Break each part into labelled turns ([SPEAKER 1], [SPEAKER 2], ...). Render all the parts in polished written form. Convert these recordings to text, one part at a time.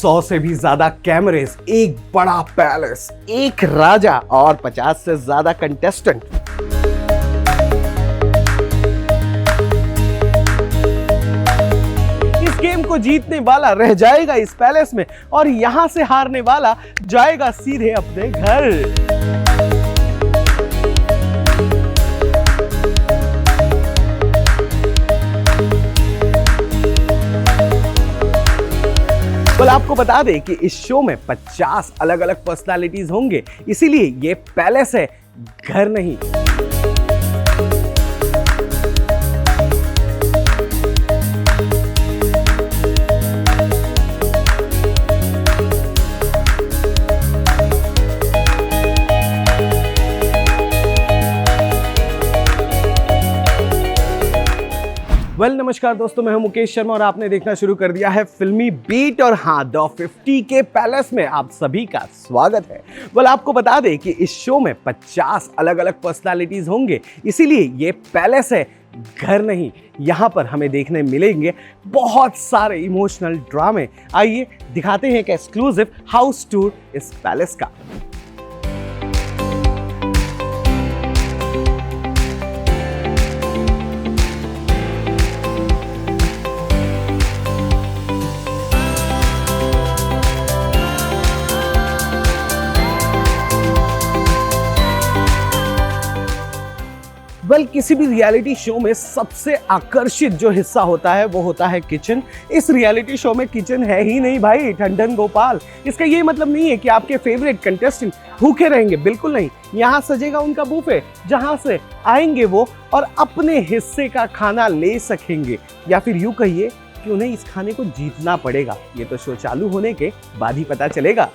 [SPEAKER 1] 100 से भी ज्यादा कैमरेस, एक बड़ा पैलेस, एक राजा और 50 से ज्यादा कंटेस्टेंट। इस गेम को जीतने वाला रह जाएगा इस पैलेस में और यहां से हारने वाला जाएगा सीधे अपने घर। आपको बता दें कि इस शो में 50 अलग अलग पर्सनालिटीज होंगे, इसीलिए ये पैलेस है, घर नहीं। नमस्कार दोस्तों, मैं हूं मुकेश शर्मा और आपने देखना शुरू कर दिया है फिल्मी बीट। और हाँ, द 50 के पैलेस में आप सभी का स्वागत है। आपको बता दें कि इस शो में 50 अलग अलग पर्सनालिटीज होंगे, इसीलिए ये पैलेस है, घर नहीं। यहाँ पर हमें देखने मिलेंगे बहुत सारे इमोशनल ड्रामे। आइए दिखाते हैं एक एक्सक्लूसिव हाउस टूर इस पैलेस का। किसी भी रियलिटी शो में सबसे आकर्षित जो हिस्सा होता है वो होता है किचन। इस रियलिटी शो में किचन है ही नहीं भाई, ठंडन गोपाल। इसका ये मतलब नहीं है कि आपके फेवरेट कंटेस्टेंट भूखे रहेंगे, बिल्कुल नहीं। यहाँ सजेगा उनका बुफे, जहाँ से आएंगे वो और अपने हिस्से का खाना ले सकेंगे, या फिर यूं कहिए कि उन्हें इस खाने को जीतना पड़ेगा। ये तो शो चालू होने के बाद ही पता चलेगा।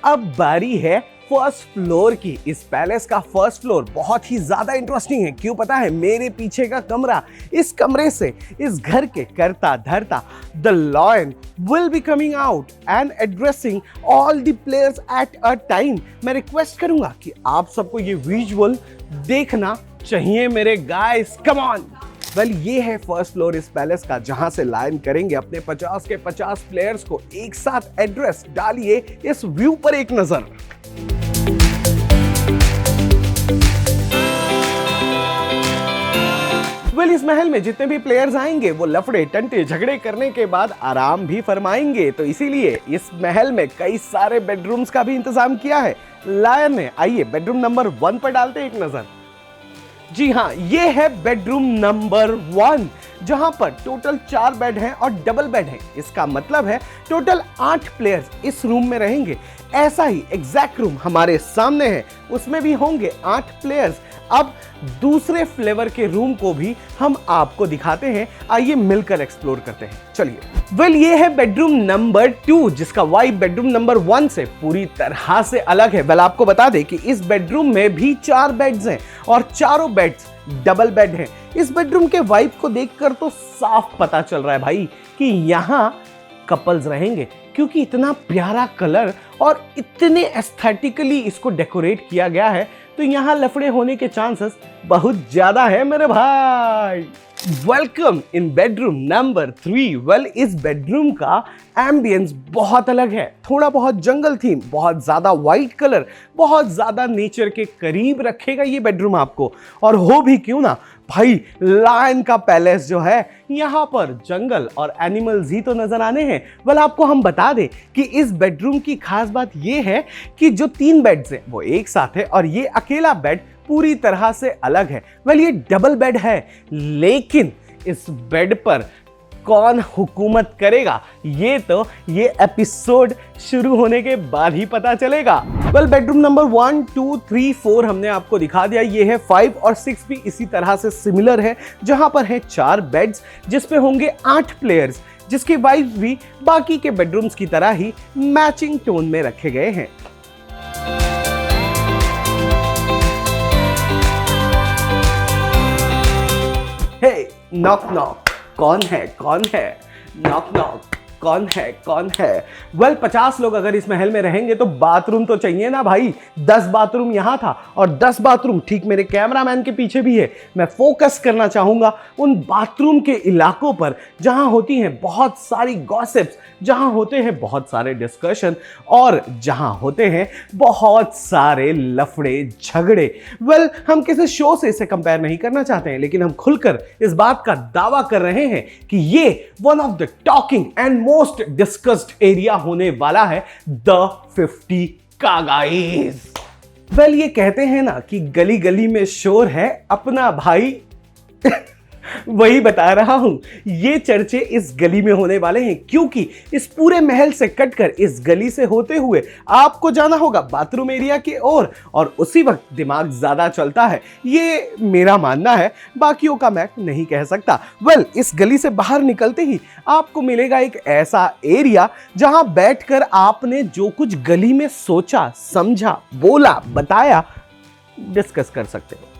[SPEAKER 1] अब बारी है फर्स्ट फ्लोर की। इस पैलेस का फर्स्ट फ्लोर बहुत ही ज्यादा इंटरेस्टिंग है। क्यों पता है? मेरे पीछे का कमरा, इस कमरे से इस घर के करता धरता the lion will be coming out and addressing all the players at a time. मैं रिक्वेस्ट करूंगा कि आप सबको ये विजुअल देखना चाहिए मेरे गाइस, कम ऑन। ये है फर्स्ट फ्लोर इस पैलेस का, जहां से लायन करेंगे अपने 50 के 50 प्लेयर्स को एक साथ एड्रेस। डालिए इस व्यू पर एक नजर। इस महल में जितने भी प्लेयर्स आएंगे वो लफड़े टंटे झगड़े करने के बाद आराम भी फरमाएंगे, तो इसीलिए इस महल में कई सारे बेडरूम्स का भी इंतजाम किया है लायन ने। आइए बेडरूम नंबर 1 पर डालते हैं एक नजर। जी हाँ, ये है बेडरूम नंबर 1, जहां पर टोटल 4 बेड हैं और डबल बेड हैं। इसका मतलब है टोटल 8 प्लेयर्स इस रूम में रहेंगे। ऐसा ही एग्जैक्ट रूम हमारे सामने है, उसमें भी होंगे 8 प्लेयर्स। अब दूसरे फ्लेवर के रूम को भी हम आपको दिखाते हैं, आइए मिलकर एक्सप्लोर करते हैं। चलिए। ये है बेडरूम नंबर 2, जिसका वाइब बेडरूम नंबर 1 से पूरी तरह से अलग है। आपको बता दें कि इस बेडरूम में भी 4 बेड्स हैं और चारों बेड्स डबल बेड हैं। इस बेडरूम के वाइब को देखकर तो साफ पता चल रहा है भाई कि यहाँ कपल्स रहेंगे, क्योंकि इतना प्यारा कलर और इतने एस्थेटिकली इसको डेकोरेट किया गया है, तो यहाँ लफड़े होने के चांसेस बहुत ज्यादा है मेरे भाई। Welcome in bedroom number 3। इस बेडरूम का एम्बियंस बहुत अलग है। थोड़ा बहुत जंगल थीम, बहुत ज्यादा वाइट कलर, बहुत ज्यादा नेचर के करीब रखेगा ये बेडरूम आपको। और हो भी क्यों ना भाई, लायन का पैलेस जो है, यहाँ पर जंगल और एनिमल्स ही तो नजर आने हैं। आपको हम बता दें कि इस बेडरूम की खास बात ये है कि जो 3 बेड्स हैं वो एक साथ है और ये अकेला बेड पूरी तरह से अलग है। ये डबल बेड है, लेकिन इस बेड पर कौन हुकूमत करेगा ये एपिसोड शुरू होने के बाद ही पता चलेगा। बेडरूम नंबर 1, 2, 3, 4 हमने आपको दिखा दिया। ये है 5 और 6 भी इसी तरह से सिमिलर है, जहां पर है 4 बेड्स जिसपे होंगे 8 प्लेयर्स, जिसके वाइब्स भी बाकी के बेडरूम्स की तरह ही मैचिंग टोन में रखे गए हैं। नॉक नॉक, कौन है? नॉक नॉक, कौन है कौन है? वेल 50 लोग अगर इस महल में रहेंगे तो बाथरूम तो चाहिए ना भाई। 10 बाथरूम यहां था और 10 बाथरूम ठीक मेरे कैमरामैन के पीछे भी है। मैं फोकस करना चाहूंगा उन बाथरूम के इलाकों पर जहां होती हैं बहुत सारी गॉसिप्स, जहां होते हैं बहुत सारे डिस्कशन और जहां होते हैं बहुत सारे लफड़े झगड़े। वेल हम किसी शो से इसे कंपेयर नहीं करना चाहते हैं, लेकिन हम खुलकर इस बात का दावा कर रहे हैं कि ये one of the talking and most discussed area होने वाला है द 50 का गाइस। वेल ये कहते हैं ना कि गली गली में शोर है, अपना भाई वही बता रहा हूं। ये चर्चे इस गली में होने वाले हैं क्योंकि इस पूरे महल से कटकर इस गली से होते हुए आपको जाना होगा बाथरूम एरिया की ओर और उसी वक्त दिमाग ज्यादा चलता है। ये मेरा मानना है, बाकियों का मैं नहीं कह सकता। वेल इस गली से बाहर निकलते ही आपको मिलेगा एक ऐसा एरिया जहां बैठकर आपने जो कुछ गली में सोचा, समझा, बोला, बताया, डिस्कस कर सकते हो।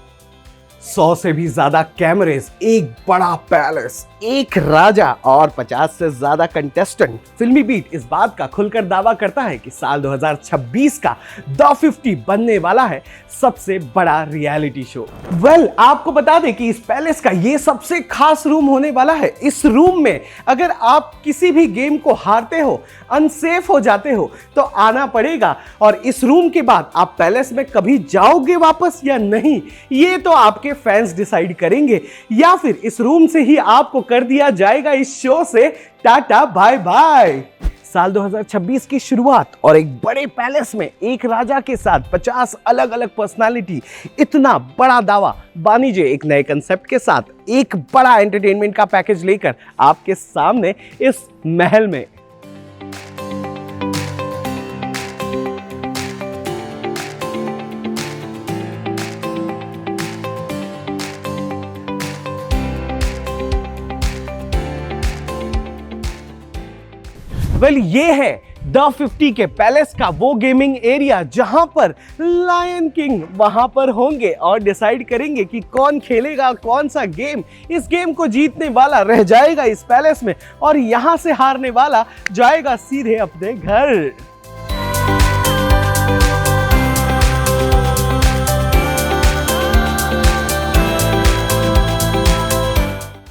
[SPEAKER 1] 100 से भी ज्यादा कैमरेज, एक बड़ा पैलेस, एक राजा और 50 से ज्यादा कंटेस्टेंट। फिल्मी बीट इस बात का खुलकर दावा करता है कि साल 2026 का द 50 बनने वाला है सबसे बड़ा रियलिटी शो। वेल आपको बता दें कि इस पैलेस का ये सबसे खास रूम होने वाला है। इस रूम में अगर आप किसी भी गेम को हारते हो, अनसेफ हो जाते हो तो आना पड़ेगा और इस रूम के बाद आप पैलेस में कभी जाओगे वापस या नहीं, ये तो आपके फैंस डिसाइड करेंगे, या फिर इस रूम से ही आपको कर दिया जाएगा इस शो से टाटा बाय बाय। साल 2026 की शुरुआत और एक बड़े पैलेस में एक राजा के साथ 50 अलग अलग पर्सनालिटी, इतना बड़ा दावा। बानीजे एक नए कंसेप्ट के साथ एक बड़ा एंटरटेनमेंट का पैकेज लेकर आपके सामने इस महल में। वेल ये है द 50 के पैलेस का वो गेमिंग एरिया जहां पर लायन किंग वहां पर होंगे और डिसाइड करेंगे कि कौन खेलेगा कौन सा गेम। इस गेम को जीतने वाला रह जाएगा इस पैलेस में और यहां से हारने वाला जाएगा सीधे अपने घर।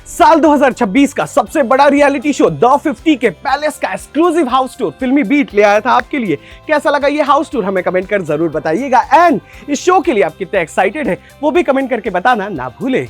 [SPEAKER 1] साल 2026 का सबसे बड़ा रियलिटी शो द 50 के पैलेस का एक्सक्लूसिव हाउस टूर फिल्मी बीट ले आया था आपके लिए। कैसा लगा ये हाउस टूर हमें कमेंट कर जरूर बताइएगा एंड इस शो के लिए आप कितने एक्साइटेड हैं वो भी कमेंट करके बताना ना भूले।